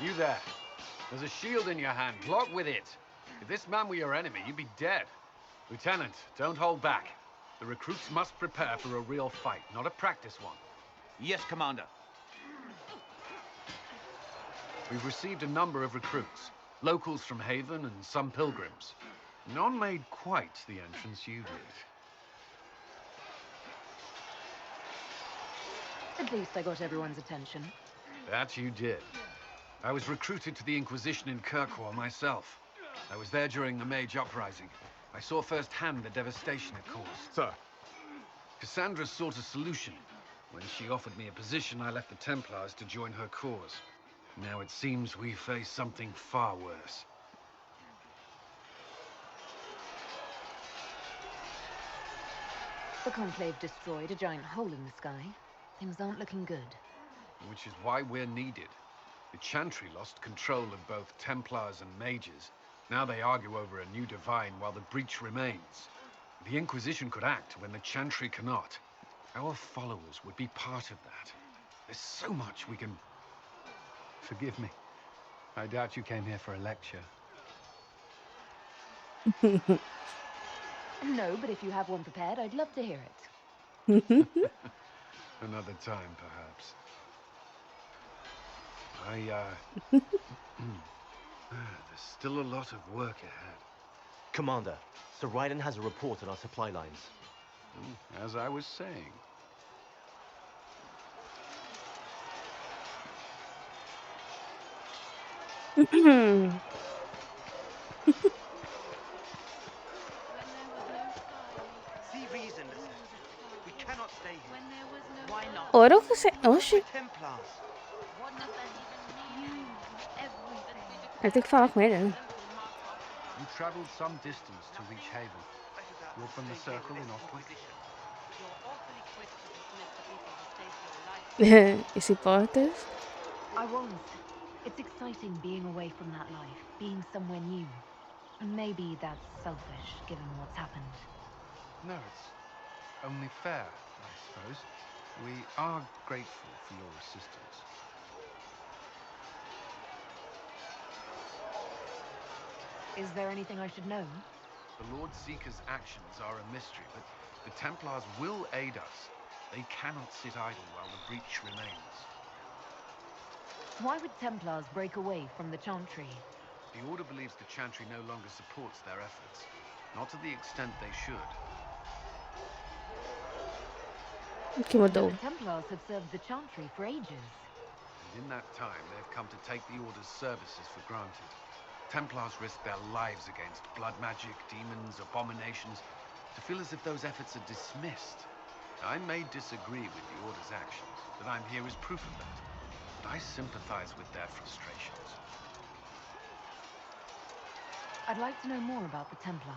You there. There's a shield in your hand. Block with it. If this man were your enemy, you'd be dead. Lieutenant, don't hold back. The recruits must prepare for a real fight, not a practice one. Yes, Commander. We've received a number of recruits. Locals from Haven and some pilgrims. None made quite the entrance you did. At least I got everyone's attention. That you did. I was recruited to the Inquisition in Kirkwall myself. I was there during the Mage Uprising. I saw firsthand the devastation it caused. Sir. Cassandra sought a solution. When she offered me a position, I left the Templars to join her cause. Now it seems we face something far worse. The Conclave destroyed a giant hole in the sky. Things aren't looking good. Which is why we're needed. The Chantry lost control of both Templars and Mages. Now they argue over a new Divine while the breach remains. The Inquisition could act when the Chantry cannot. Our followers would be part of that. There's so much we can... Forgive me. I doubt you came here for a lecture. No, but if you have one prepared, I'd love to hear it. Another time, perhaps. There's still a lot of work ahead. Commander, Sir Ryden has a report on our supply lines. As I was saying. See reason, listen. We cannot stay here. Why not? Ora você. Oxi, Templars. What does that even mean? Everything. eu tenho que falar com ele, né? You traveled some distance to reach Haven. You're from the Circle in Ostwick? You're awfully quick to dismiss the people who stake your life. Esse Portas. I was. It's exciting being away from that life, being somewhere new. Maybe that's selfish, given what's happened. No, it's only fair, I suppose. We are grateful for your assistance. Is there anything I should know? The Lord Seeker's actions are a mystery, but the Templars will aid us. They cannot sit idle while the breach remains. Why would Templars break away from the Chantry? The Order believes the Chantry no longer supports their efforts. Not to the extent they should. O que mudou? The Templars have served the Chantry for ages. And in that time, they've come to take the Order's services for granted. Templars risk their lives against blood magic, demons, abominations, to feel as if those efforts are dismissed. I may disagree with the Order's actions, but I'm here as proof of that. But I sympathize with their frustrations. I'd like to know more about the Templars.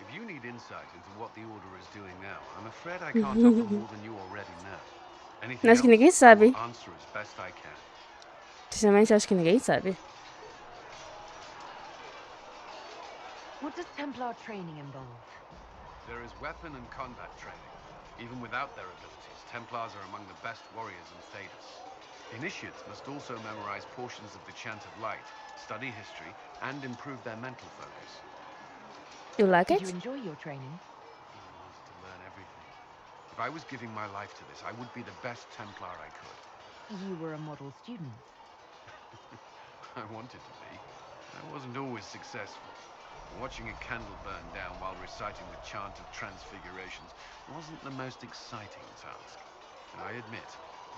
If you need insight into what the Order is doing now, I'm afraid I can't offer more than you already know. Anything Acho que ninguém else, sabe. I'll answer as best I can. Sinceramente, acho que ninguém sabe. What does Templar training involve? There is weapon and combat training. Even without their abilities, Templars are among the best warriors in Thedas. Initiates must also memorize portions of the Chant of Light, study history, and improve their mental focus. You like Did it? you enjoy your training? I wanted to learn everything. If I was giving my life to this, I would be the best Templar I could. You were a model student. I wanted to be. I wasn't always successful. Watching a candle burn down while reciting the Chant of Transfigurations wasn't the most exciting task. And I admit,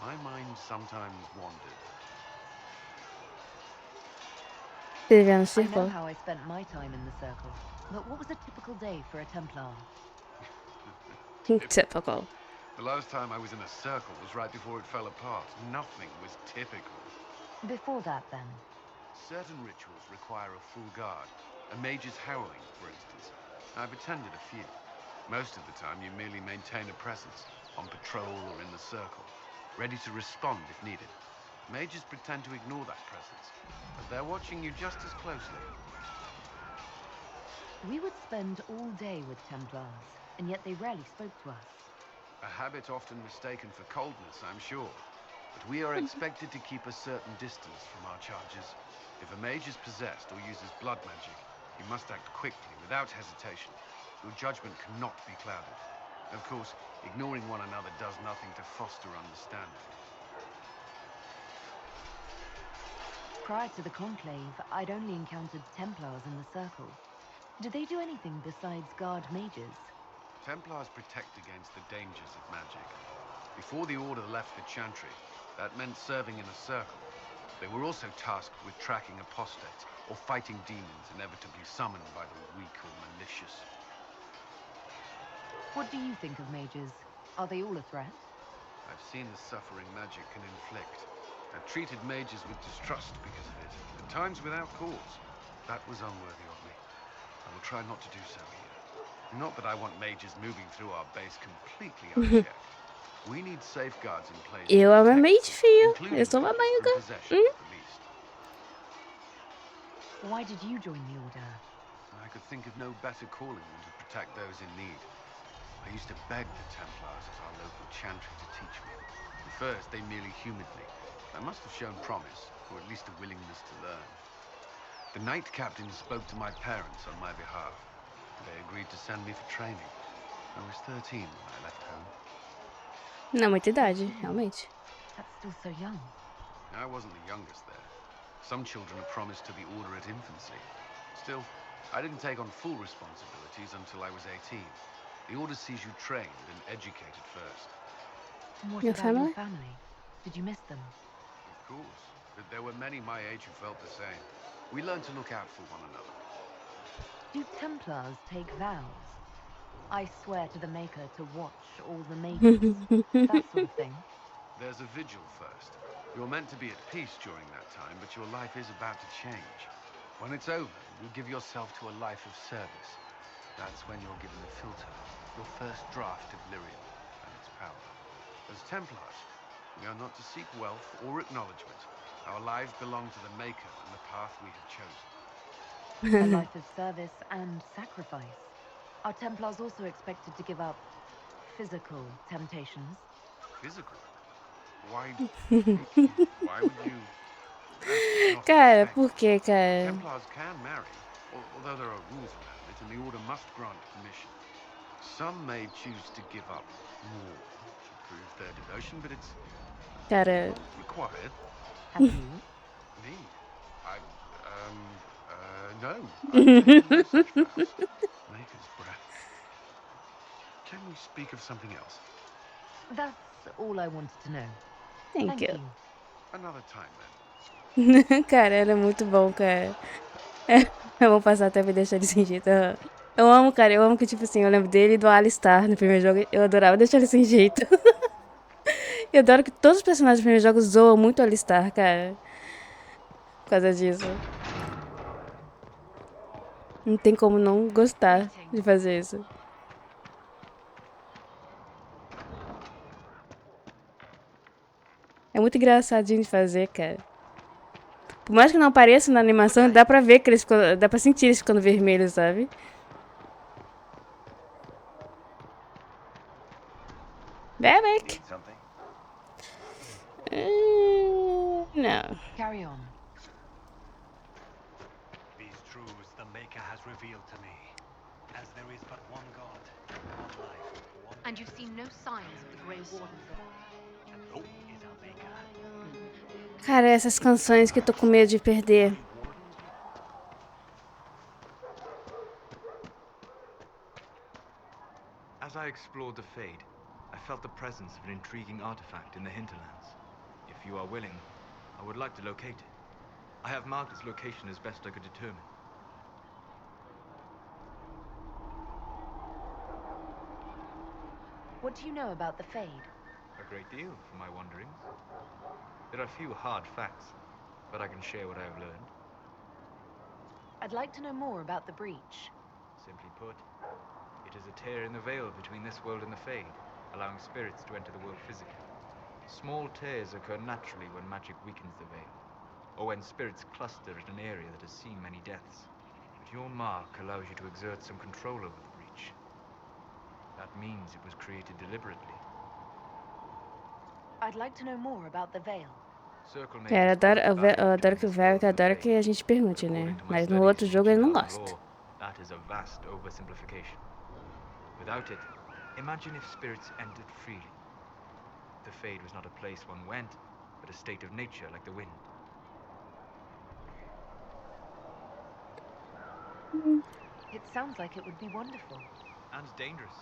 my mind sometimes wandered. Teve no I know circo. how I spent my time in the Circle, but what was a typical day for a Templar? Typical. The last time I was in a circle was right before it fell apart. Nothing was typical. Before that, then? Certain rituals require a full guard. A mage's howling, for instance. I've attended a few. Most of the time, you merely maintain a presence, on patrol or in the circle, ready to respond if needed. Mages pretend to ignore that presence, but they're watching you just as closely. We would spend all day with Templars, and yet they rarely spoke to us. A habit often mistaken for coldness, I'm sure. but we are expected to keep a certain distance from our charges. If a mage is possessed or uses blood magic, you must act quickly, without hesitation. Your judgment cannot be clouded. Of course, ignoring one another does nothing to foster understanding. Prior to the Conclave, I'd only encountered Templars in the Circle. Do they do anything besides guard mages? Templars protect against the dangers of magic. Before the Order left the Chantry, that meant serving in a circle. They were also tasked with tracking apostates or fighting demons inevitably summoned by the weak or malicious. What do you think of mages? Are they all a threat? I've seen the suffering magic can inflict. I've treated mages with distrust because of it, at times without cause. That was unworthy of me. I will try not to do so here. Not that I want mages moving through our base completely unchecked. We need safeguards in place. Eu to amo a protect mage, them, filho. including Eu sou uma those through manga. possession, at the least. Why did you join the Order? I could think of no better calling than to protect those in need. I used to beg the Templars at our local chantry to teach me. At first, they merely humored me. I must have shown promise, or at least a willingness to learn. The Knight Captain spoke to my parents on my behalf. They agreed to send me for training. I was 13 when I left home. Não, muita idade, realmente. That's still so young. I wasn't the youngest there. Some children are promised to the Order at infancy. Still, I didn't take on full responsibilities until I was 18. The Order sees you trained and educated first. And what Your about family? your family? Did you miss them? Of course, but there were many my age who felt the same. We learned to look out for one another. Do Templars take vows? I swear to the Maker to watch all the mages. That sort of thing. There's a vigil first. You're meant to be at peace during that time, but your life is about to change. When it's over, you give yourself to a life of service. That's when you're given the filter, your first draft of Lyrium and its power. As Templars, we are not to seek wealth or acknowledgement. Our lives belong to the Maker and the path we have chosen. A life of service and sacrifice. Are Templars also expected to give up physical temptations? Physical? Why? Why would you? That's not Cara, expected. por que, cara? Templars can marry, although there are rules around it, and the Order must grant permission. Some may choose to give up more to prove their devotion, but it's Cara, not required. Have you? Me? No. I've taken no such vows. Maker's breath. Can we speak of something else? That's all I wanted to know. thank you. Another time, then. Cara, era muito bom, cara. Eu vou passar até me deixar ele sem jeito. Aham. Eu amo, cara. Eu amo que, tipo assim, eu lembro dele e do Alistar no primeiro jogo. Eu adorava deixar ele sem jeito. Eu adoro que todos os personagens do primeiro jogo zoam muito o Alistar, cara. Por causa disso. Não tem como não gostar de fazer isso. É muito engraçadinho de fazer, cara. Por mais que não apareça na animação, dá pra ver que eles ficam, dá pra sentir eles ficando vermelhos, sabe? Bebek! Something? Não. Carry on. These truths the Maker has revealed to me. As there is but one God, one life, one And you've seen no signs of the Grey Warden. and who is our Maker? Cara, essas canções que eu tô com medo de perder. As I explored the Fade, I felt the presence of an intriguing artifact in the hinterlands. If you are willing, I would like to locate it. I have marked its location as best I could determine. What do you know about the Fade? A great deal from my wanderings. There are few hard facts, but I can share what I have learned. I'd like to know more about the breach. Simply put, it is a tear in the veil between this world and the Fade, allowing spirits to enter the world physically. Small tears occur naturally when magic weakens the veil, or when spirits cluster at an area that has seen many deaths. But your mark allows you to exert some control over the breach. That means it was created deliberately. I'd like to know more about the Veil. Circle Cara, mages call it the barrier adoro between que o this Velho world que and the adora Fade. que a gente pergunte, né? According to my Mas no studies outro in jogo ele não ancient gosta. lore, that is a vast oversimplification. Without it, imagine if spirits entered freely. The Fade was not a place one went, but a state of nature like the wind. It sounds like it would be wonderful. And dangerous.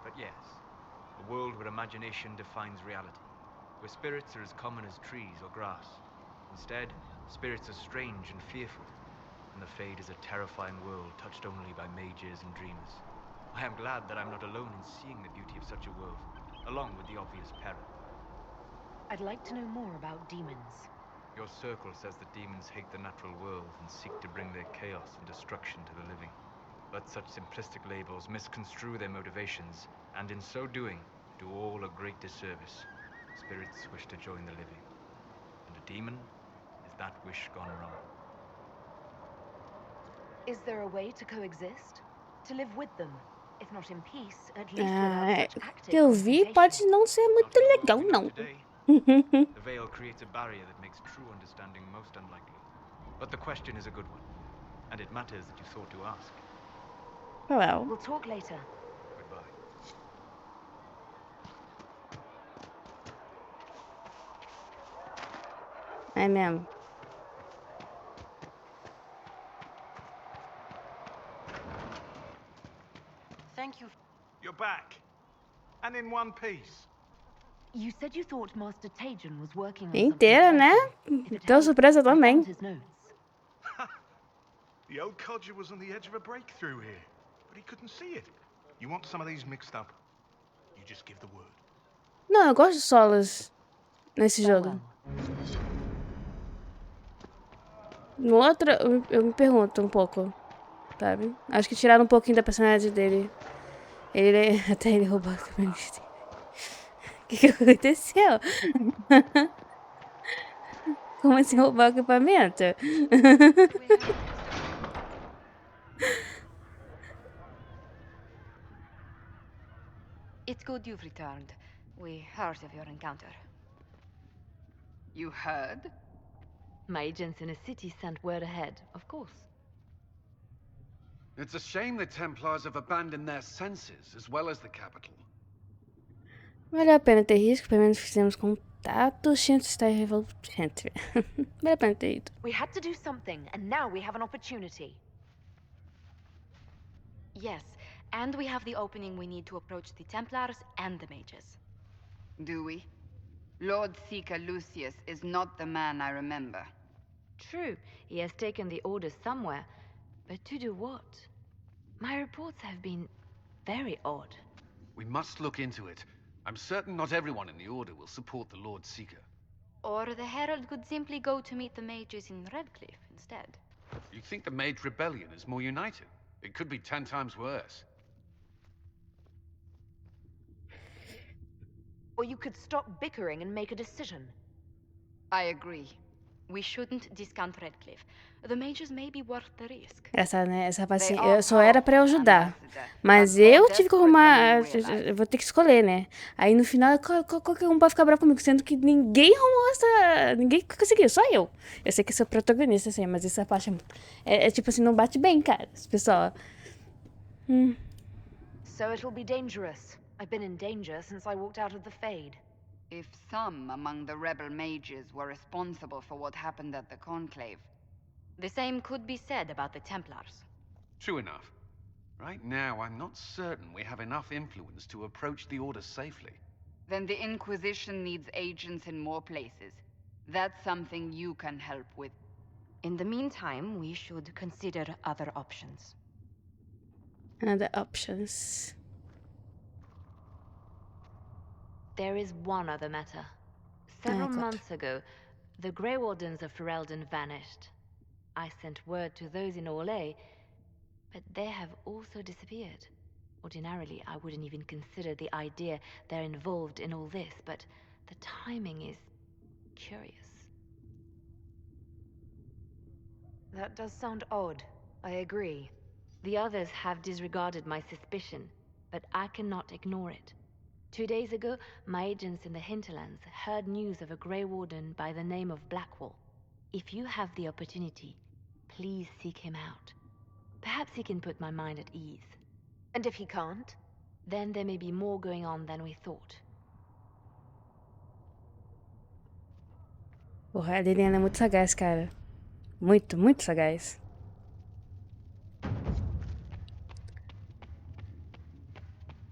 But yes, a world where imagination defines reality, where spirits are as common as trees or grass. Instead, spirits are strange and fearful, and the Fade is a terrifying world touched only by mages and dreamers. I am glad that I'm not alone in seeing the beauty of such a world, along with the obvious peril. I'd like to know more about demons. Your circle says that demons hate the natural world and seek to bring their chaos and destruction to the living. But such simplistic labels misconstrue their motivations, and in so doing, do all a great disservice. Spirits wish to join the living, and a demon is that wish gone wrong. Is there a way to coexist? To live with them? If not in peace, at least Ah, without such o active que eu vi confrontation. pode não ser muito Not in the world legal, we know não. today. The veil creates a barrier that makes true understanding most unlikely. But the question is a good one, and it matters that you thought to ask. Well, We'll talk later. Goodbye. é mesmo. Thank you. You're back. And in one piece. You said you thought Master Tajan was working on Inteira, something né? special. If it Tô helps, surpresa I também. found his notes. The old codger was on the edge of a breakthrough here, but he couldn't see it. You want some of these mixed up? You just give the word. Não, eu gosto de solos nesse jogo. Farewell. No outro, eu me pergunto um pouco, sabe? Acho que tiraram um pouquinho da personalidade dele. Ele até ele roubou também. O que aconteceu? Como assim roubar o equipamento? It's good you've returned. We heard of your encounter. You heard? My agents in a city sent word ahead, of course. It's a shame the Templars have abandoned their senses, as well as the capital. Valeu a pena ter risco, pelo menos fizemos contato. Sinto estar revoltante. Vale a pena ter ido. We had to do something, and now we have an opportunity. Yes, and we have the opening we need to approach the Templars and the mages. Do we? Lord Seeker Lucius is not the man I remember. True, he has taken the orders somewhere, but to do what? My reports have been very odd. We must look into it. I'm certain not everyone in the Order will support the Lord Seeker. Or the Herald could simply go to meet the mages in Redcliffe instead. You think the Mage Rebellion is more united? It could be 10 times worse. Or you could stop bickering and make a decision. I agree. We shouldn't discount Redcliffe. The mages may be worth the risk. Engraçado, né? Essa They paciência. are Eu só era pra eu powerful, ajudar. Ambassador, Mas but more eu tive que desperate arrumar. than you realize. Eu vou ter que escolher, né? Aí no final, qualquer um pode ficar bravo comigo, sendo que ninguém arrumou essa. Ninguém conseguiu, só eu. Eu sei que sou protagonista, assim, mas essa parte é tipo assim, não bate bem, cara. Esse pessoal. So it'll be dangerous. I've been in danger since I walked out of the Fade. If some among the rebel mages were responsible for what happened at the Conclave, The same could be said about the Templars. True enough. Right now, I'm not certain we have enough influence to approach the Order safely. then the Inquisition needs agents in more places. That's something you can help with. In the meantime, we should consider other options. Other options. There is one other matter. Several God. months ago, the Grey Wardens of Ferelden vanished. I sent word to those in Orlais, but they have also disappeared. Ordinarily, I wouldn't even consider the idea they're involved in all this, but the timing is curious. That does sound odd. I agree. The others have disregarded my suspicion, but I cannot ignore it. 2 days ago, my agents in the hinterlands heard news of a Grey Warden by the name of Blackwall. If you have the opportunity, please seek him out. Perhaps he can put my mind at ease. And if he can't? Then there may be more going on than we thought. Porra, a Liliana é muito sagaz, cara. Muito, muito sagaz.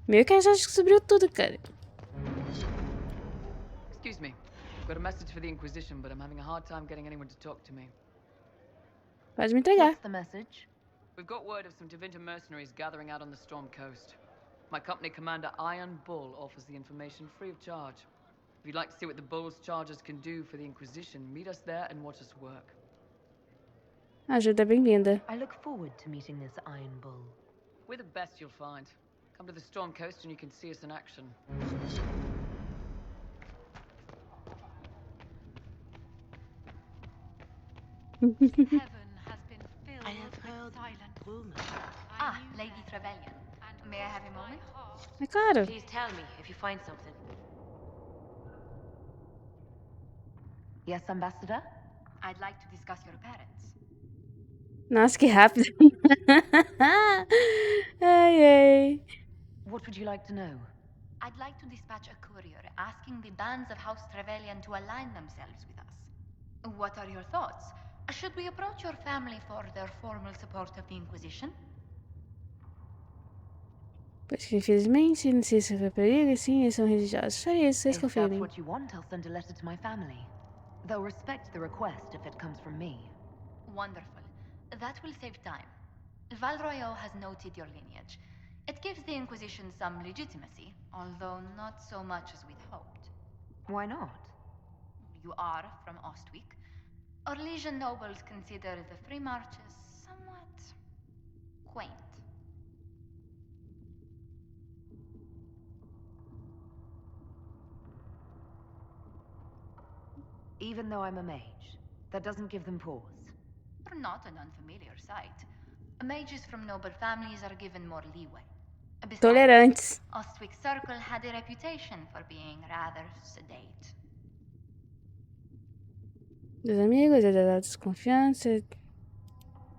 Meio que a gente descobriu tudo, cara. Excuse me. I've got a message for the Inquisition, but I'm having a hard time getting anyone to talk to me. Pode me entregar. What's the message? We've got word of some Tevinter mercenaries gathering out on the Storm Coast. My company commander, Iron Bull, offers the information free of charge. If you'd like to see what the Bull's charges can do for the Inquisition, meet us there and watch us work. Ajuda bem-vinda. I look forward to meeting this Iron Bull. We're the best you'll find. Come to the Storm Coast and you can see us in action. Heaven has been filled I have heard rumors. Ah, Lady Trevelyan. May I have a moment? É claro. Please tell me if you find something. Yes, Ambassador? I'd like to discuss your parents. Nossa, que rápido. Ai, ai. What would you like to know? I'd like to dispatch a courier asking the bands of House Trevelyan to align themselves with us. What are your thoughts? Should we approach your family for their formal support of the Inquisition? Pois que infelizmente, não sei se foi pra ele, sim, eles são religiosos. Só isso, vocês If confiram. that's what you want, I'll send a letter to my family. They'll respect the request if it comes from me. Wonderful. That will save time. Valroyo has noted your lineage. It gives the Inquisition some legitimacy, although not so much as we'd hoped. Why not? You are from Ostwick. Orlesian nobles consider the free marches somewhat quaint. Even though I'm a mage, that doesn't give them pause. You're not an unfamiliar sight. Mages from noble families are given more leeway. Besides, Tolerantes. Ostwick Circle had a reputation for being rather sedate. Dos amigos, é da desconfiança.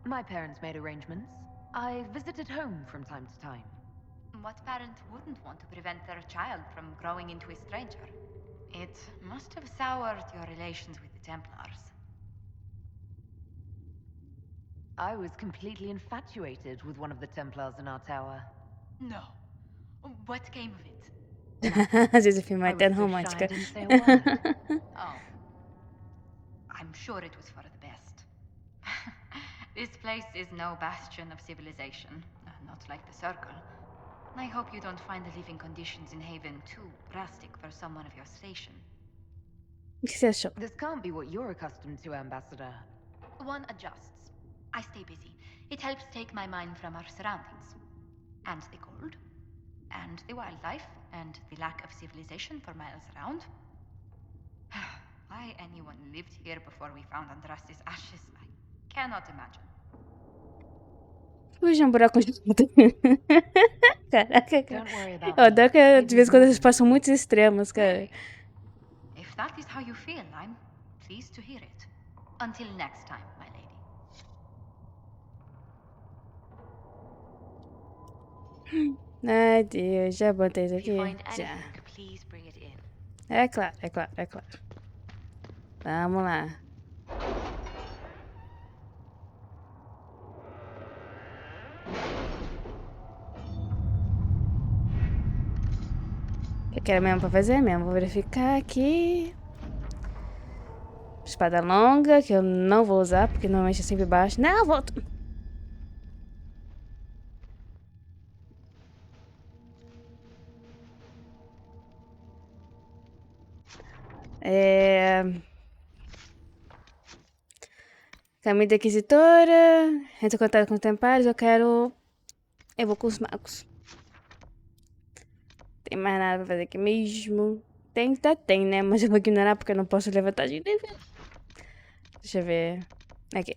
My parents made arrangements. I visited home from time to time. What parent wouldn't want to prevent their child from growing into a stranger? It must have soured your relations with the Templars. I was completely infatuated with one of the Templars in our tower. No. What came of it? Às vezes o filme é até romântica. Oh. I'm sure it was for the best. This place is no bastion of civilization, not like the Circle. I hope you don't find the living conditions in Haven too drastic for someone of your station. O que você achou? This can't be what you're accustomed to, Ambassador. One adjusts. I stay busy. It helps take my mind from our surroundings. And the cold. And the wildlife. And the lack of civilization for miles around. Why anyone lived here before we found Andraste's ashes, I cannot imagine. Ui, um buraco junto. Caraca, cara. Eu adoro que de vez em quando eles passam muitos extremos, cara. If that is how you feel, I'm pleased to hear it. Until next time, my lady. Ai, Deus, já botei isso aqui. Já. É claro, é claro, é claro. Vamos lá. O que eu quero mesmo pra fazer mesmo? Vou verificar aqui. Espada longa, que eu não vou usar, porque normalmente é sempre baixo. Não, volto. Caminho da Inquisitora. Entra em contato com os Templários. Eu vou com os magos. Tem mais nada pra fazer aqui mesmo. Tem, né? Mas eu vou ignorar porque eu não posso levantar de nível. Deixa eu ver. Aqui.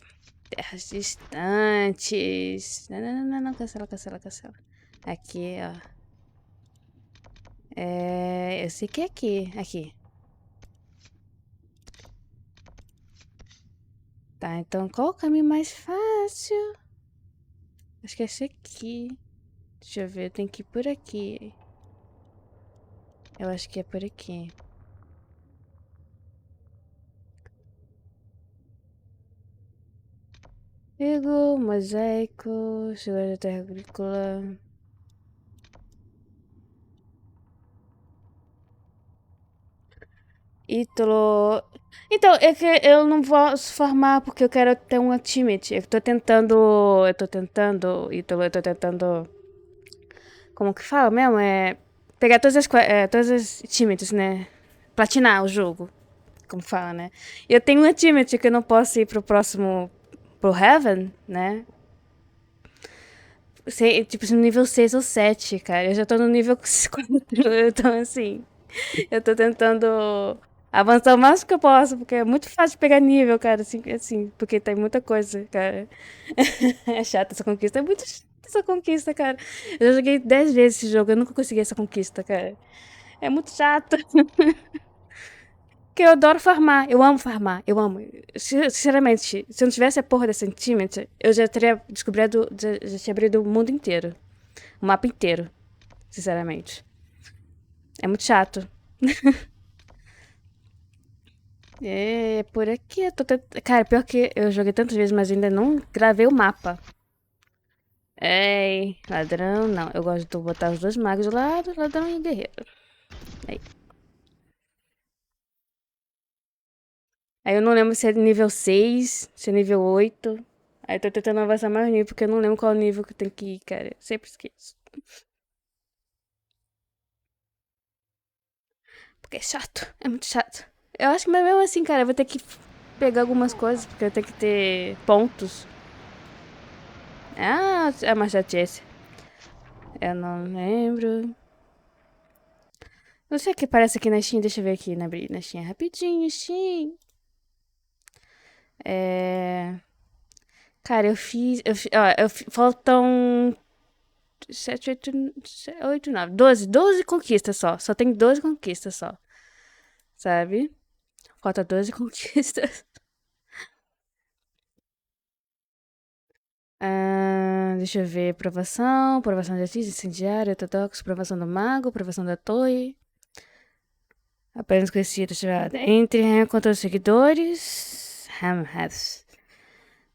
Terras distantes. Não. Cancela. Aqui, ó. Eu sei que é aqui. Aqui. Tá, então qual o caminho mais fácil? Acho que é esse aqui. Deixa eu ver, tem que ir por aqui. Eu acho que é por aqui. Trigo, mosaico, sugar da terra agrícola. Ítalo. Então, é que eu não posso farmar porque eu quero ter um achievement. Eu tô tentando. Ítalo, eu tô tentando. Como que fala mesmo? Pegar todas as achievements, né? Platinar o jogo. Como fala, né? E eu tenho um achievement que eu não posso ir pro próximo. Pro Heaven, né? Tipo, no nível 6 ou 7, cara. Eu já tô no nível 4. Então, assim. Eu tô tentando avançar o máximo que eu posso, porque é muito fácil de pegar nível, cara, assim, porque tem muita coisa, cara. É chato essa conquista, é muito chata essa conquista, cara. Eu já joguei 10 vezes esse jogo, eu nunca consegui essa conquista, cara. É muito chato. Porque eu adoro farmar, eu amo farmar, eu amo. Sinceramente, se eu não tivesse a porra desse achievement, eu já teria descobrido, já tinha abrido o mundo inteiro. O mapa inteiro, sinceramente. É muito chato. É por aqui. Cara, pior que eu joguei tantas vezes, mas ainda não gravei o mapa. Ei, ladrão, não. Eu gosto de botar os dois magos do lado, ladrão e guerreiro. Aí. Aí eu não lembro se é nível 6, se é nível 8. Aí eu tô tentando avançar mais nível, porque eu não lembro qual nível que eu tenho que ir, cara. Eu sempre esqueço. Porque é chato, é muito chato. Eu acho que mas mesmo assim, cara, eu vou ter que pegar algumas coisas, porque eu tenho que ter pontos. Ah, é uma chatice. Eu não lembro. Não sei o que aparece aqui na Steam. Deixa eu ver aqui na Steam rapidinho, Steam. Cara, faltam 7, 8, 9, 12 conquistas só. Só tem 12 conquistas só. Sabe? Falta 12 conquistas. Deixa eu ver. Provação de artista, incendiário, ortodoxo, provação do mago, provação da torre. Apenas conhecido, entre contra os seguidores.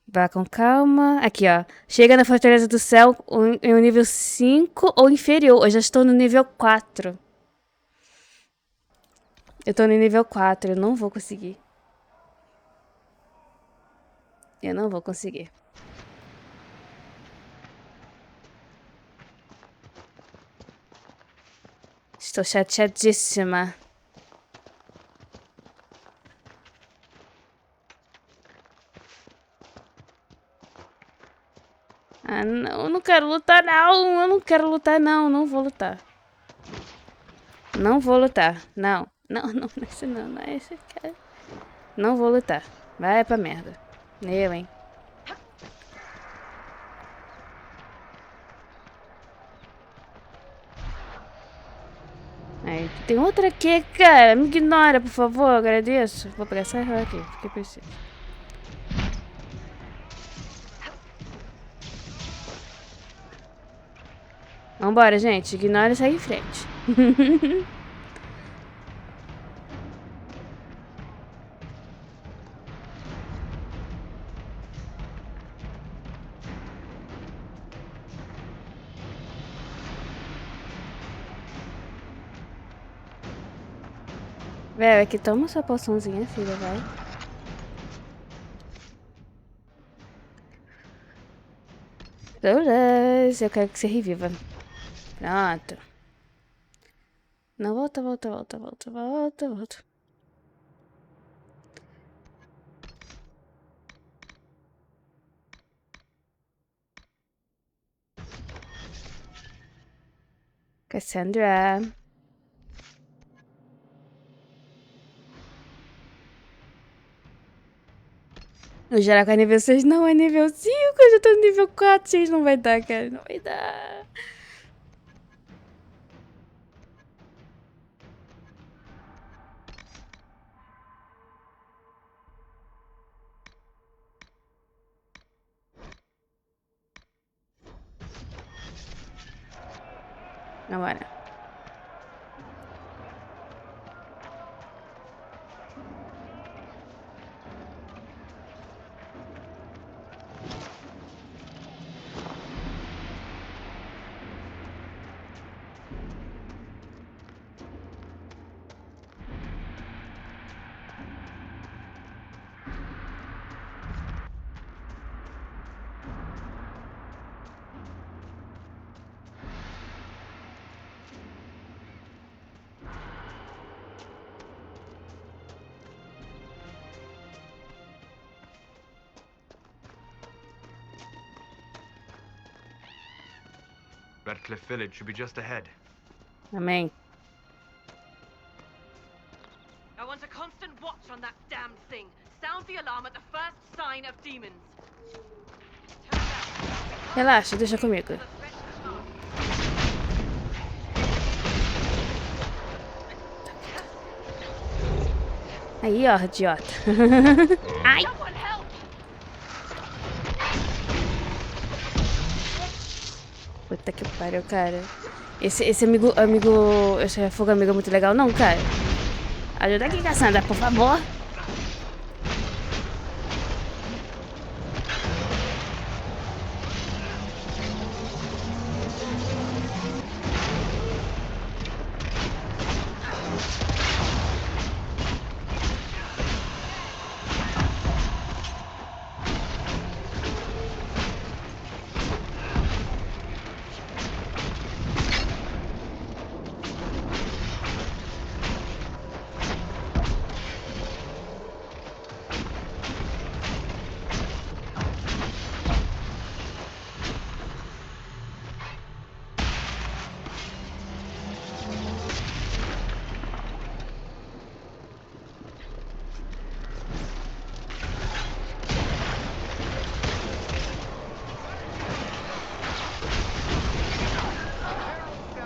Vá com calma. Aqui, ó. Chega na Fortaleza do Céu em um nível 5 ou inferior. Eu já estou no nível 4. Eu tô no nível 4. Eu não vou conseguir. Eu não vou conseguir. Estou chateadíssima. Ah, não. Eu não quero lutar, não. Eu não quero lutar, não. Não vou lutar. Não vou lutar. Não. Não, não. Não é esse não. Não é esse, cara. Não vou lutar. Vai pra merda. Eu, hein. Aí, tem outra aqui, cara. Me ignora, por favor. Agradeço. Vou pegar essa aqui, porque preciso. Vambora, gente. Ignora e segue em frente. Velho, aqui toma sua poçãozinha, filha, vai. Douglas, eu quero que você reviva. Pronto. Não, volta, volta, volta, volta, volta, volta. Cassandra. O Jaraca é nível 6 não é nível 5. Eu já tô no nível 4. 6 não vai dar, cara. Não vai dar. Agora. Redcliffe Village should be just ahead. Amém. I want a constant watch on that damned thing. Sound the alarm at the first sign of demons. Relaxa, deixa comigo. Aí, ó, idiota. Ai! Puta que pariu, cara. Esse amigo... Esse fogo amigo é muito legal, não, cara? Ajuda aqui, Cassandra, por favor.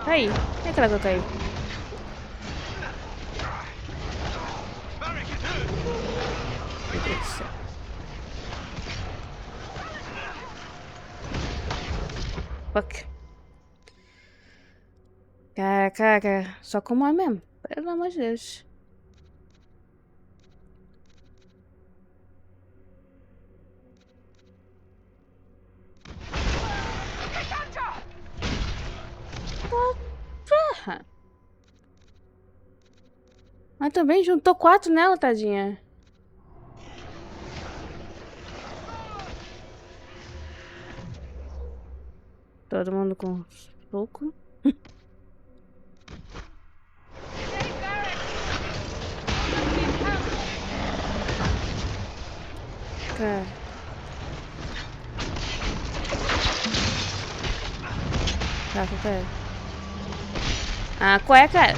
Aí, como é que ela caiu? Meu Deus do céu. Fuck. Cara, só como é mesmo. Pelo amor de Deus. Porra. Mas também juntou 4 nela, tadinha. Todo mundo com soco. Cara. Tá, cara. Ah, qual é, cara?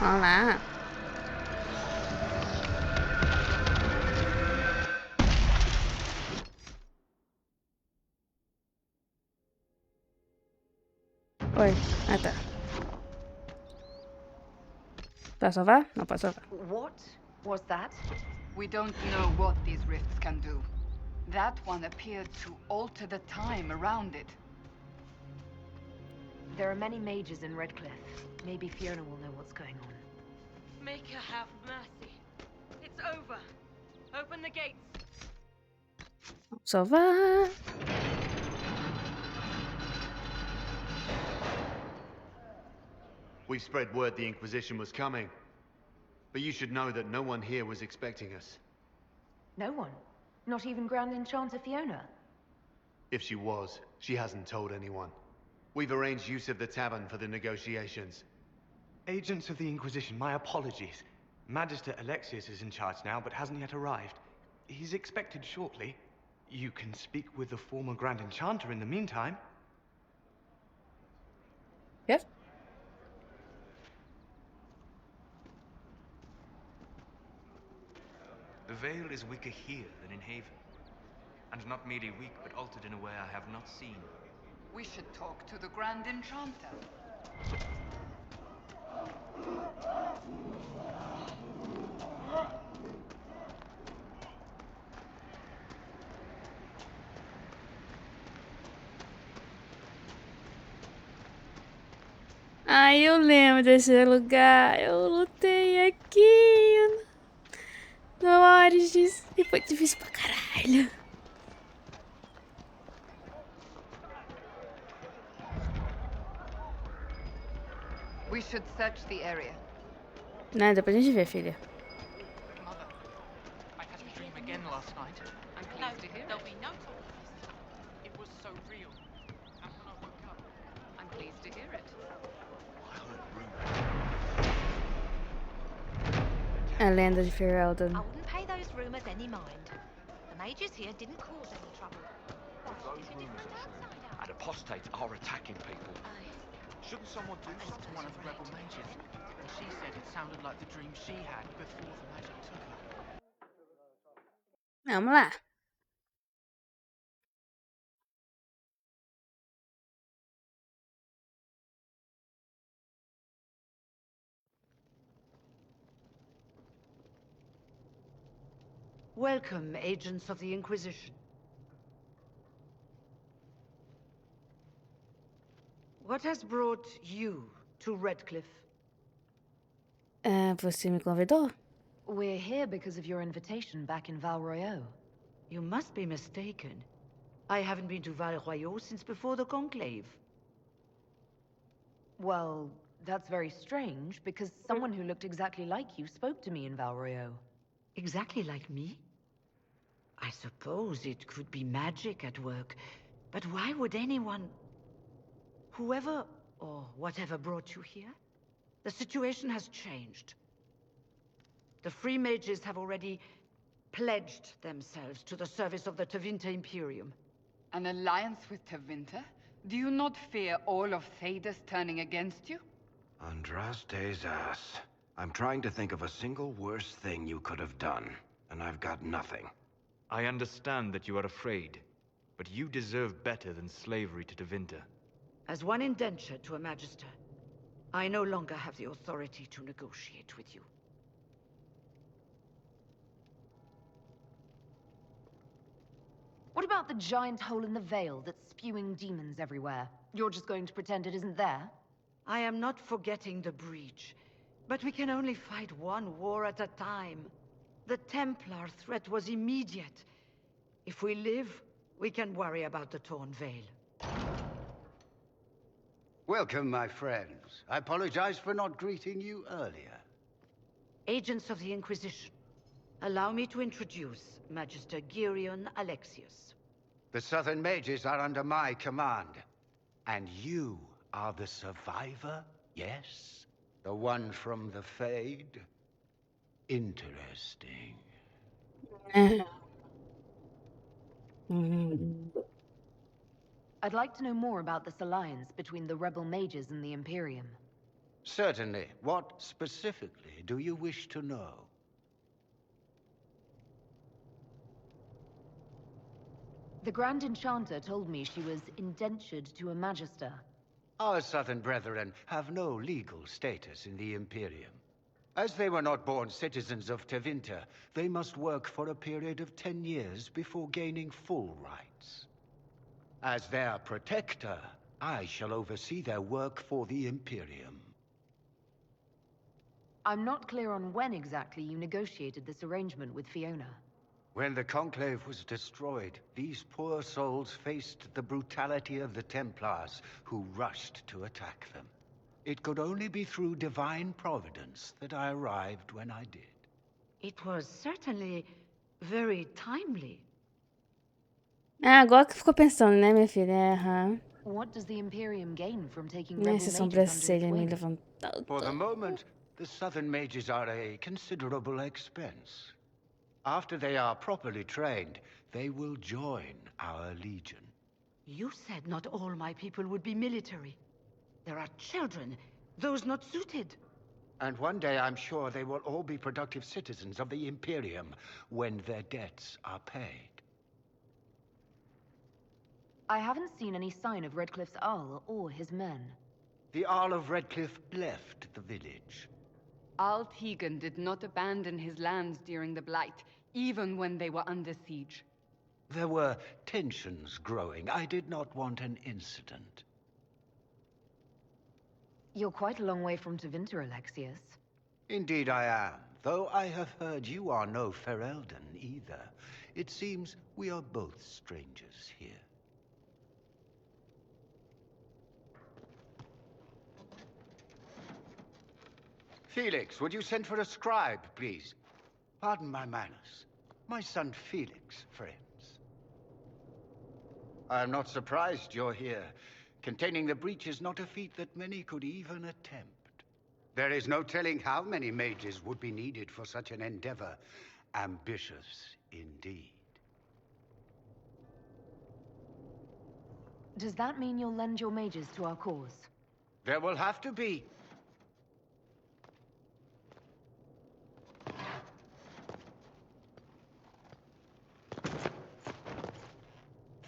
Vamos lá. Oi. Ah, tá. Posso salvar? Não posso salvar. What was that? We don't know what these rifts can do. That one appeared to alter the time around it. There are many mages in Redcliffe. Maybe Fiona will know what's going on. Make her have mercy. It's over. Open the gates. Salvar. We've spread word the Inquisition was coming. But you should know that no one here was expecting us. No one? Not even Grand Enchanter Fiona? If she was, she hasn't told anyone. We've arranged use of the tavern for the negotiations. Agents of the Inquisition, my apologies. Magister Alexius is in charge now, but hasn't yet arrived. He's expected shortly. You can speak with the former Grand Enchanter in the meantime. Yes. The Veil is weaker here than in Haven. And not merely weak, but altered in a way I have not seen. We should talk to the Grand Enchanter. Ai, eu lembro desse lugar. Eu lutei aqui no Origins e foi difícil pra caralho. We should search the area. Não, depois a gente vê, filha. Mother, I had a dream again last night. I'm pleased to hear There'll it. be no talk of this. It was so real. And when I woke up, I'm pleased to hear it. A lenda de Ferelden. I wouldn't pay those rumors any mind. The mages here didn't cause any trouble. Those rumors are true, and apostates are attacking people. Shouldn't someone do something? to one of the rebel mages, and she said it sounded like the dream she had before the magic took her. Vamos lá. Welcome, agents of the Inquisition. What has brought you to Redcliffe? Você me convidou? We're here because of your invitation back in Val Royeaux. You must be mistaken. I haven't been to Val Royeaux since before the Conclave. Well, that's very strange, because someone who looked exactly like you spoke to me in Val Royeaux. Exactly like me? I suppose it could be magic at work, but why would anyone... Whoever or whatever brought you here? The situation has changed. The Free Mages have already pledged themselves to the service of the Tevinter Imperium. An alliance with Tevinter? Do you not fear all of Thedas turning against you? Andraste's ass. I'm trying to think of a single worse thing you could have done, and I've got nothing. I understand that you are afraid, but you deserve better than slavery to Tevinter. As one indentured to a Magister, I no longer have the authority to negotiate with you. What about the giant hole in the veil that's spewing demons everywhere? You're just going to pretend it isn't there? I am not forgetting the breach, but we can only fight one war at a time. The Templar threat was immediate. If we live, we can worry about the torn veil. Welcome, my friends. I apologize for not greeting you earlier. Agents of the Inquisition, allow me to introduce Magister Girion Alexius. The Southern Mages are under my command. And you are the survivor, yes? The one from the Fade? Interesting. I'd like to know more about this alliance between the rebel mages and the Imperium. Certainly. What specifically do you wish to know? The Grand Enchanter told me she was indentured to a Magister. Our Southern brethren have no legal status in the Imperium. As they were not born citizens of Tevinter, they must work for a period of 10 years before gaining full rights. As their protector, I shall oversee their work for the Imperium. I'm not clear on when exactly you negotiated this arrangement with Fiona. When the Conclave was destroyed, these poor souls faced the brutality of the Templars, who rushed to attack them. It could only be through divine providence that I arrived when I did. It was certainly very timely. Ah, agora que ficou pensando, né, minha filha? É, aham. What does the Imperium gain from taking Né, rebel essa mages under its sobrancelha me wing? levantou. For the moment, the Southern mages are a considerable expense. After they are properly trained, they will join our legion. You said not all my people would be military. There are children, those not suited. And one day I'm sure they will all be productive citizens of the Imperium when their debts are paid. I haven't seen any sign of Redcliffe's Arl or his men. The Arl of Redcliffe left the village. Al Tegan did not abandon his lands during the Blight, even when they were under siege. There were tensions growing. I did not want an incident. You're quite a long way from Tevinter, Alexius. Indeed I am, though I have heard you are no Ferelden either. It seems we are both strangers here. Felix, would you send for a scribe, please? Pardon my manners. My son Felix, friends. I am not surprised you're here. Containing the breach is not a feat that many could even attempt. There is no telling how many mages would be needed for such an endeavor. Ambitious indeed. Does that mean you'll lend your mages to our cause? There will have to be.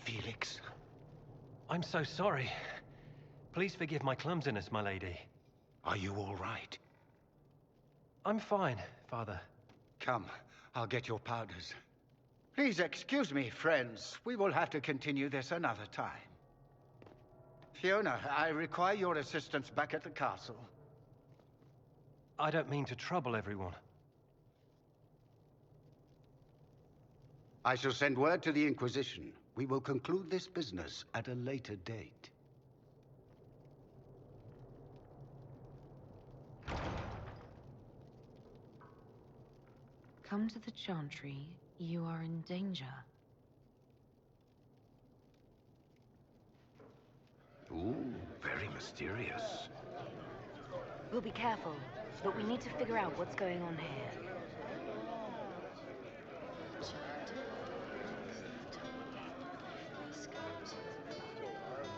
Felix. I'm so sorry. Please forgive my clumsiness, my lady. Are you all right? I'm fine, Father. Come, I'll get your powders. Please excuse me, friends. We will have to continue this another time. Fiona, I require your assistance back at the castle. I don't mean to trouble everyone. I shall send word to the Inquisition. We will conclude this business at a later date. Come to the Chantry. You are in danger. Ooh, very mysterious. We'll be careful, but we need to figure out what's going on here.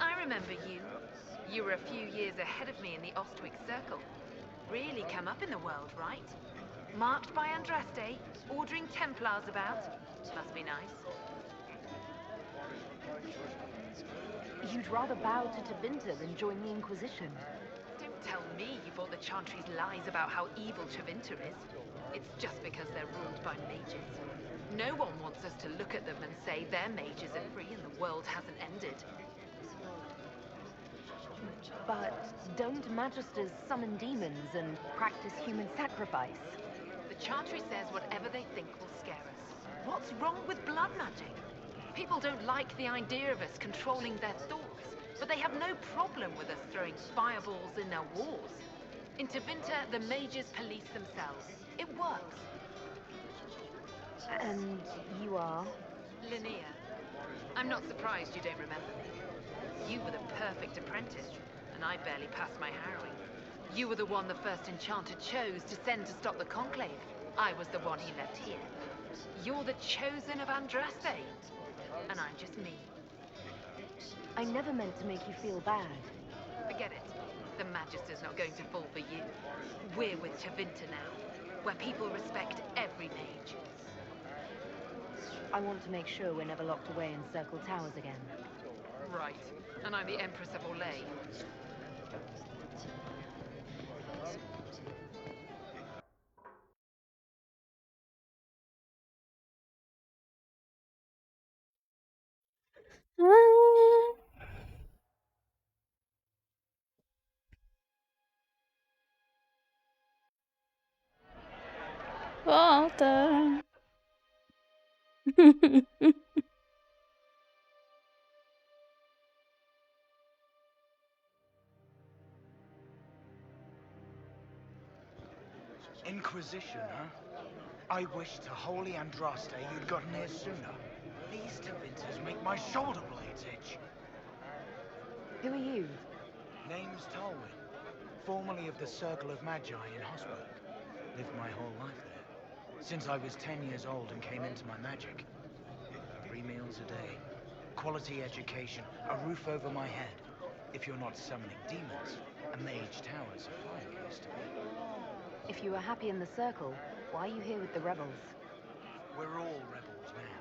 I remember you. You were a few years ahead of me in the Ostwick Circle. Really come up in the world, right? Marked by Andraste, ordering Templars about. Must be nice. You'd rather bow to Tevinter than join the Inquisition. Don't tell me you bought the Chantry's lies about how evil Tevinter is. It's just because they're ruled by mages. No one wants us to look at them and say their mages are free and the world hasn't ended. But don't Magisters summon demons and practice human sacrifice? The Chantry says whatever they think will scare us. What's wrong with blood magic? People don't like the idea of us controlling their thoughts, but they have no problem with us throwing fireballs in their wars. In Tevinter, the mages police themselves. It works. And you are? Linnea. I'm not surprised you don't remember me. You were the perfect apprentice, and I barely passed my harrowing. You were the one the first enchanter chose to send to stop the Conclave. I was the one he left here. You're the chosen of Andraste, and I'm just me. I never meant to make you feel bad. Forget it. The Magister's not going to fall for you. We're with Tevinter now, where people respect every mage. I want to make sure we're never locked away in Circle Towers again. Right. And I'm the Empress of Orlais. Volta. Inquisition, huh? I wish to Holy Andraste you'd gotten here sooner. These Tevinters make my shoulder blades itch. Who are you? Name's Tolwyn, formerly of the Circle of Magi in Hosberg. Lived my whole life there, since I was 10 years old and came into my magic. 3 meals a day, quality education, a roof over my head. If you're not summoning demons, a mage tower's a fine place to be. If you were happy in the Circle, why are you here with the rebels? We're all rebels now.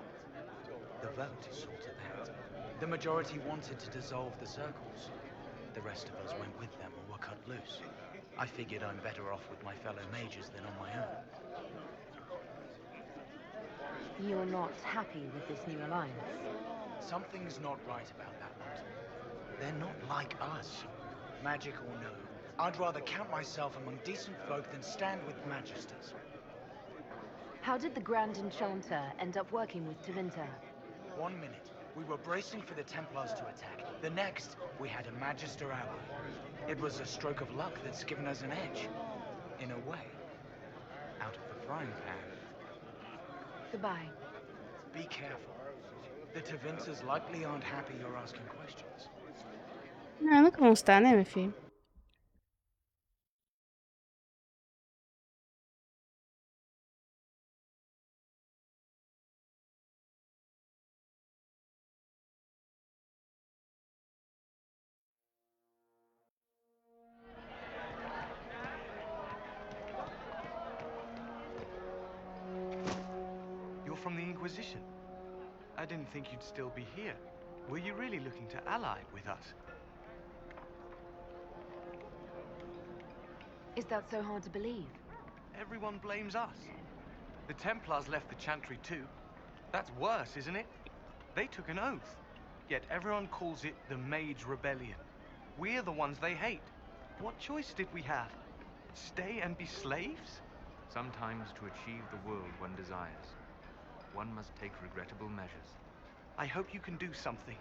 The vote is sorted out. The majority wanted to dissolve the circles. The rest of us went with them or were cut loose. I figured I'm better off with my fellow mages than on my own. You're not happy with this new alliance? Something's not right about that lot. They're not like us. Magic or no, I'd rather count myself among decent folk than stand with magisters. How did the Grand Enchanter end up working with Tevinter? 1 minute, we were bracing for the Templars to attack. The next, we had a Magister ally. It was a stroke of luck that's given us an edge. In a way. Out of the frying pan. Goodbye. Be careful. The Tevinters likely aren't happy you're asking questions. Não, nunca vão estar, né, meu filho? You're from the Inquisition. I didn't think you'd still be here. Were you really looking to ally with us? Is that so hard to believe? Everyone blames us. The Templars left the Chantry too. That's worse, isn't it? They took an oath. Yet everyone calls it the Mage Rebellion. We're the ones they hate. What choice did we have? Stay and be slaves? Sometimes to achieve the world one desires, one must take regrettable measures. I hope you can do something.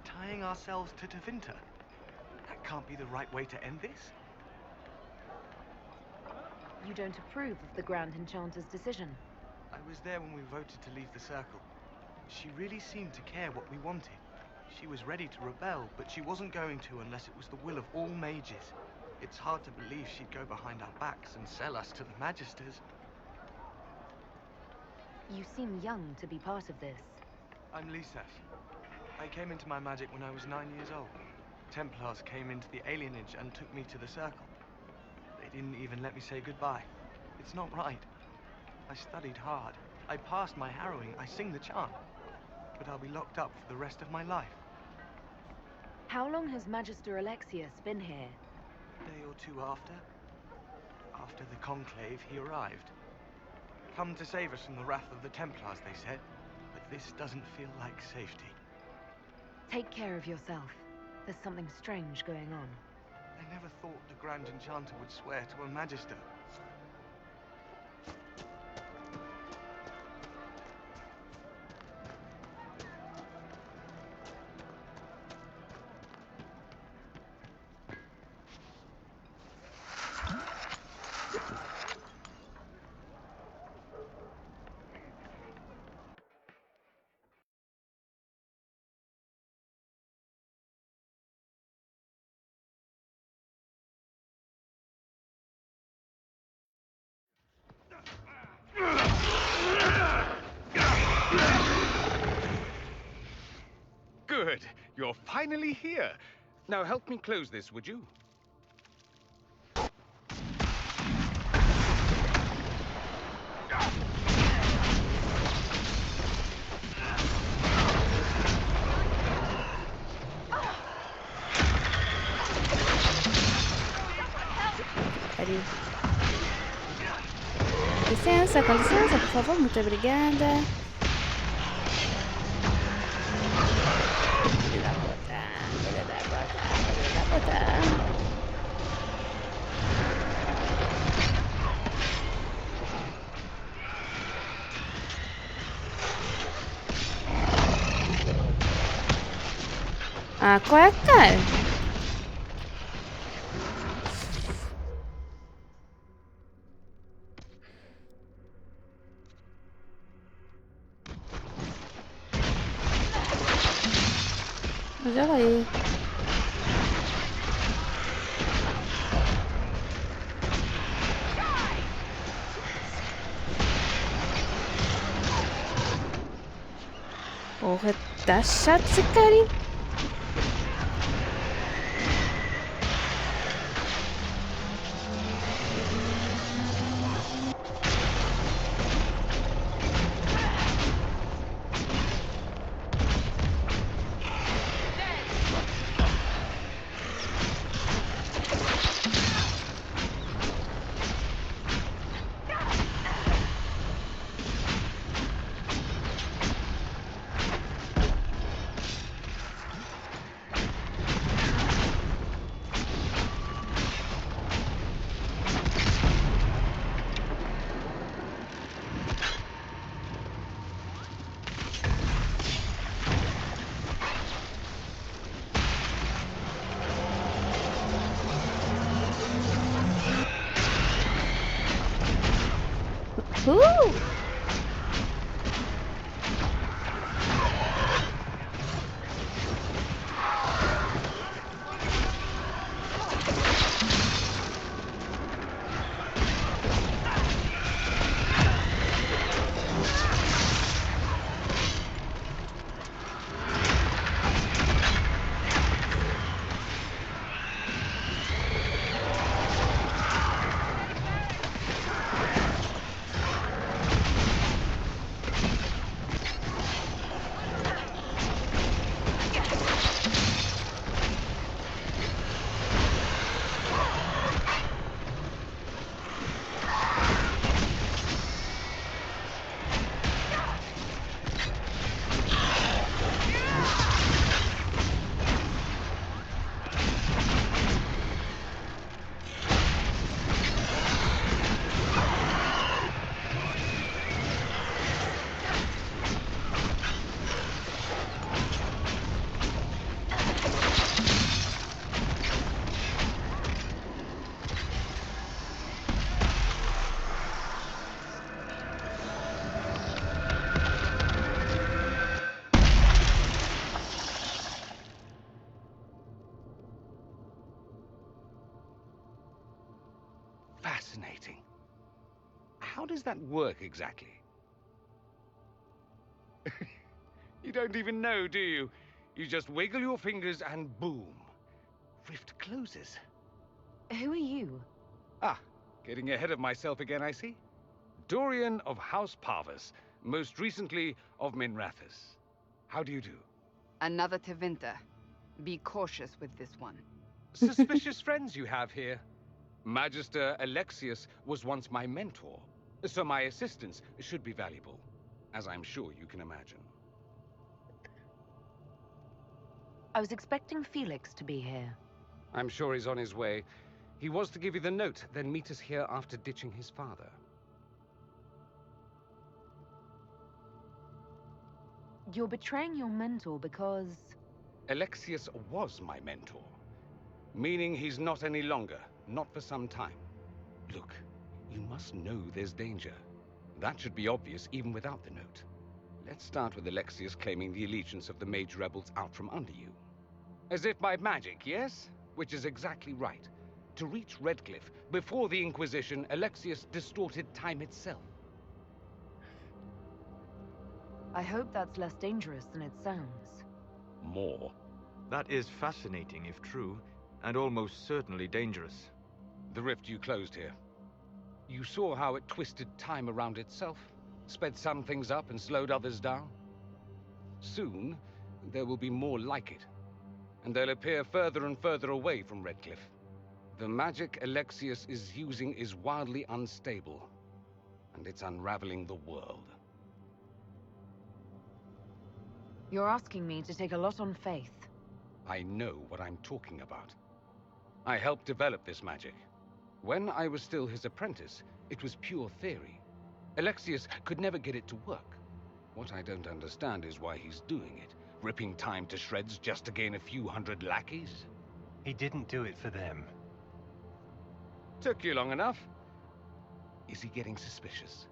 Tying ourselves to Tevinter. That can't be the right way to end this. You don't approve of the Grand Enchanter's decision? I was there when we voted to leave the Circle. She really seemed to care what we wanted. She was ready to rebel, but she wasn't going to unless it was the will of all mages. It's hard to believe she'd go behind our backs and sell us to the Magisters. You seem young to be part of this. I'm Lisas. I came into my magic when I was 9 years old. Templars came into the alienage and took me to the Circle. They didn't even let me say goodbye. It's not right. I studied hard. I passed my harrowing. I sing the chant. But I'll be locked up for the rest of my life. How long has Magister Alexius been here? A day or two after. After the Conclave, he arrived. Come to save us from the wrath of the Templars, they said. But this doesn't feel like safety. Take care of yourself. There's something strange going on. I never thought the Grand Enchanter would swear to a Magister. Good. You're finally here. Now help me close this, would you? Ali. Com licença, por favor, muito obrigada. Ah, qual é, cara? olha aí. Porra, tá chato esse cara, hein? Fascinating. How does that work exactly? You don't even know, do you? You just wiggle your fingers and boom. Rift closes. Who are you? Ah, getting ahead of myself again, I see. Dorian of House Parvus, most recently of Minrathous. How do you do? Another Tevinter. Be cautious with this one. Suspicious friends you have here. Magister Alexius was once my mentor, so my assistance should be valuable, as I'm sure you can imagine. I was expecting Felix to be here. I'm sure he's on his way. He was to give you the note, then meet us here after ditching his father. You're betraying your mentor because... Alexius was my mentor, meaning he's not any longer, not for some time. Look, you must know there's danger. That should be obvious even without the note. Let's start with Alexius claiming the allegiance of the mage rebels out from under you. As if by magic, yes? Which is exactly right. To reach Redcliffe, before the Inquisition, Alexius distorted time itself. I hope that's less dangerous than it sounds. More. That is fascinating if true, and almost certainly dangerous. The rift you closed here. You saw how it twisted time around itself, sped some things up and slowed others down. Soon, there will be more like it, and they'll appear further and further away from Redcliffe. The magic Alexius is using is wildly unstable, and it's unraveling the world. You're asking me to take a lot on faith. I know what I'm talking about. I helped develop this magic. When I was still his apprentice, it was pure theory. Alexius could never get it to work. What I don't understand is why he's doing it, ripping time to shreds just to gain a few hundred lackeys. He didn't do it for them. Took you long enough. Is he getting suspicious?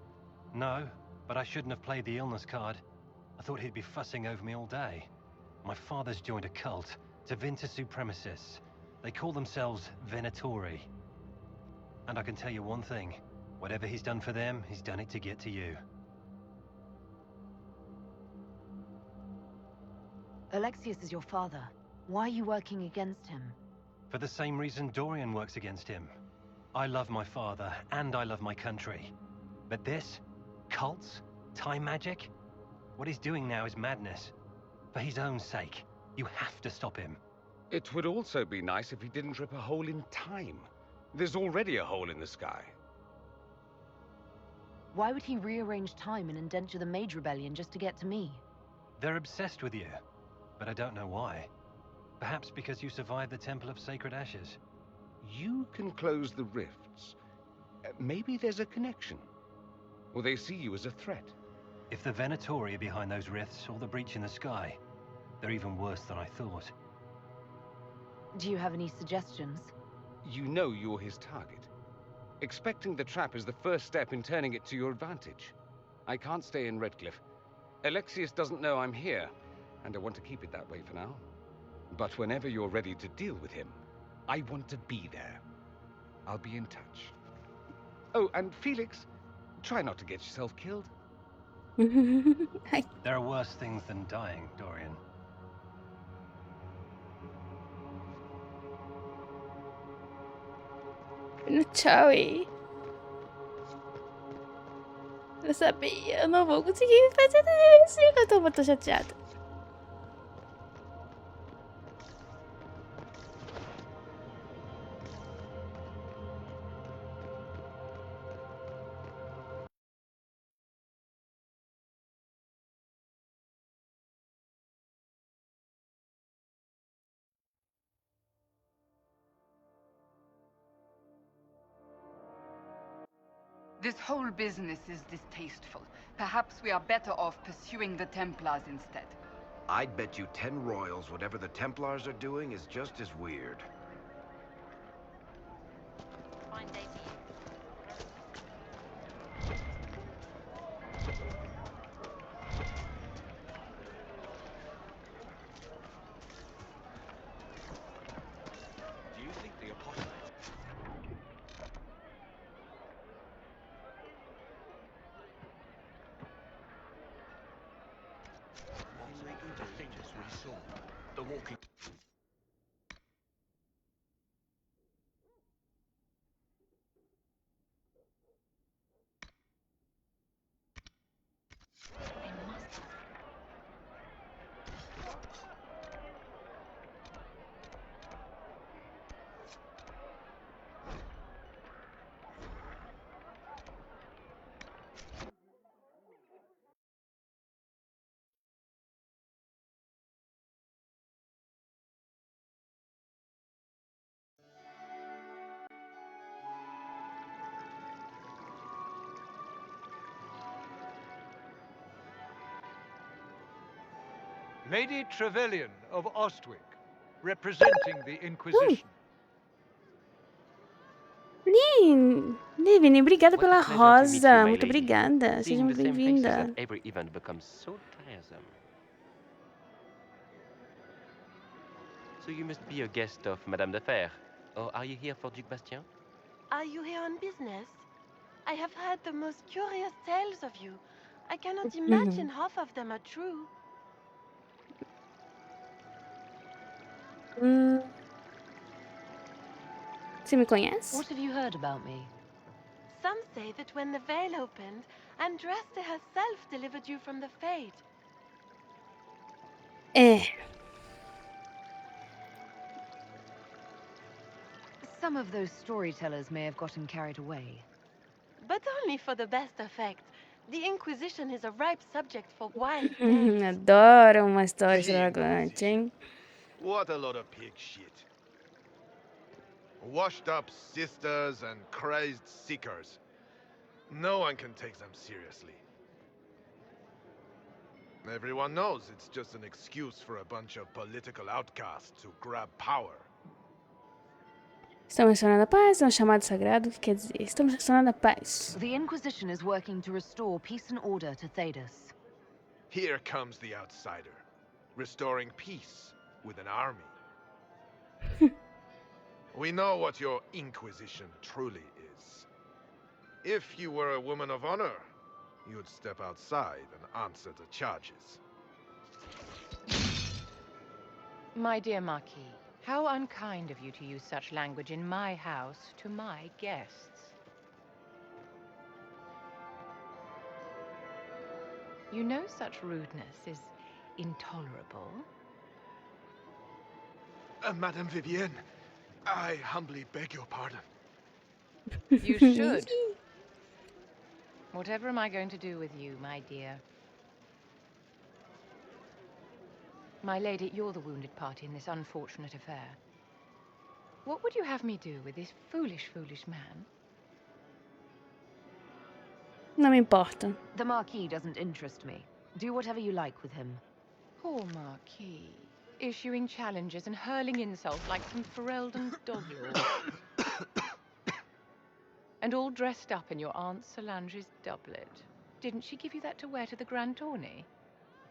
No, but I shouldn't have played the illness card. I thought he'd be fussing over me all day. My father's joined a cult, Tevinter supremacists. They call themselves Venatori. And I can tell you one thing. Whatever he's done for them, he's done it to get to you. Alexius is your father. Why are you working against him? For the same reason Dorian works against him. I love my father, and I love my country. But this? Cults? Time magic? What he's doing now is madness. For his own sake, you have to stop him. It would also be nice if he didn't rip a hole in time. There's already a hole in the sky. Why would he rearrange time and indenture the Mage Rebellion just to get to me? They're obsessed with you, but I don't know why. Perhaps because you survived the Temple of Sacred Ashes. You can close the rifts. Maybe there's a connection. Or they see you as a threat. If the Venatori are behind those rifts or the breach in the sky, they're even worse than I thought. Do you have any suggestions? You know you're his target. Expecting the trap is the first step in turning it to your advantage. I can't stay in Redcliffe. Alexius doesn't know I'm here, and I want to keep it that way for now. But whenever you're ready to deal with him, I want to be there. I'll be in touch. Oh, and Felix, try not to get yourself killed. There are worse things than dying, Dorian. Tchau. Eu sabia, eu não vou conseguir fazer isso. Eu tô muito chateada. This whole business is distasteful. Perhaps we are better off pursuing the Templars instead. I'd bet you 10 royals whatever the Templars are doing is just as weird. Fine day to you. Do you think the apostle... The walking... Lady Trevelyan of Ostwick, representing the Inquisition. Livini, obrigada pela What a pleasure to meet you, rosa. my Muito lady. obrigada. Seja Seeing muito the same faces bem-vinda. at every event becomes so tiresome. So you must be a guest of Madame de Fer. Or are you here for Duc Bastien? Are you here on business? I have heard the most curious tales of you. I cannot imagine half of them are true. Você me conhece? What have you heard about me? Some say that when the veil opened, Andraste herself delivered you from the Fade. Some of those storytellers may have gotten carried away. But only for the best effect. The Inquisition is a ripe subject for wild tales. Adoro uma história extravagante, hein? What a lot of pig shit. Washed up sisters and crazed seekers. No one can take them seriously. Everyone knows it's just an excuse for a bunch of political outcasts to grab power. Estamos restaurando a paz, é um chamado sagrado, que quer dizer, estamos restaurando a paz. The Inquisition is working to restore peace and order to Thedas. Here comes the outsider. restoring peace with an army. We know what your Inquisition truly is. If you were a woman of honor, you'd step outside and answer the charges. My dear Marquis, how unkind of you to use such language in my house to my guests. You know such rudeness is intolerable. Madame Vivienne, I humbly beg your pardon. You should. Whatever am I going to do with you, my dear? My lady, you're the wounded party in this unfortunate affair. What would you have me do with this foolish, foolish man? Non mi importa. The Marquis doesn't interest me. Do whatever you like with him. Poor Marquis. Issuing challenges and hurling insults like some Ferelden doglord. And all dressed up in your Aunt Solange's doublet. Didn't she give you that to wear to the Grand Tourney?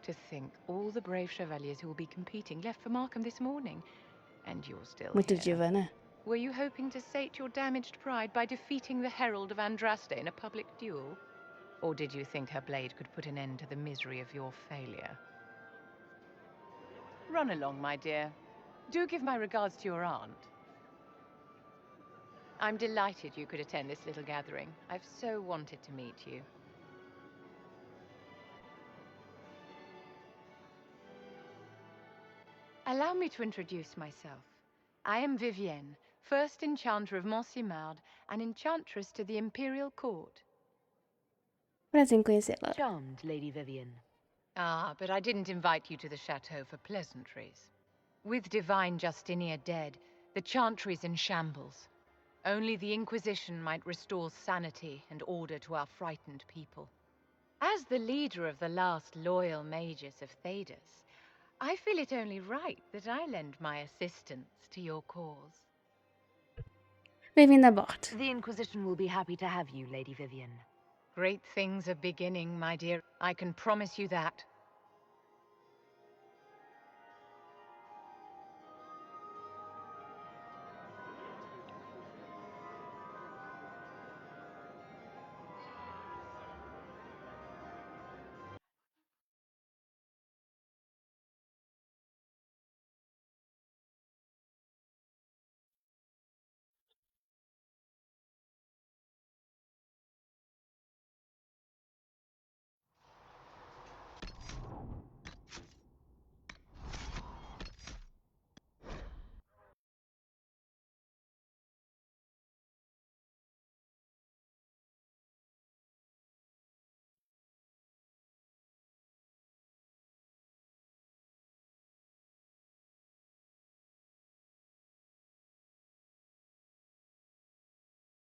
To think, all the brave chevaliers who will be competing left for Markham this morning. And you're still Muito here. giovane. Were you hoping to sate your damaged pride by defeating the Herald of Andraste in a public duel? Or did you think her blade could put an end to the misery of your failure? Run along, my dear. Do give my regards to your aunt. I'm delighted you could attend this little gathering. I've so wanted to meet you. Allow me to introduce myself. I am Vivienne, first enchanter of Montsimard and enchantress to the Imperial Court. Prazer em conhecê-la. Charmed, Lady Vivienne. Ah, but I didn't invite you to the chateau for pleasantries. With divine Justinia dead, the chantry's in shambles. Only the Inquisition might restore sanity and order to our frightened people. As the leader of the last loyal mages of Thedas, I feel it only right that I lend my assistance to your cause. Bem-vinda a bordo. The Inquisition will be happy to have you, Lady Vivienne. Great things are beginning, my dear. I can promise you that.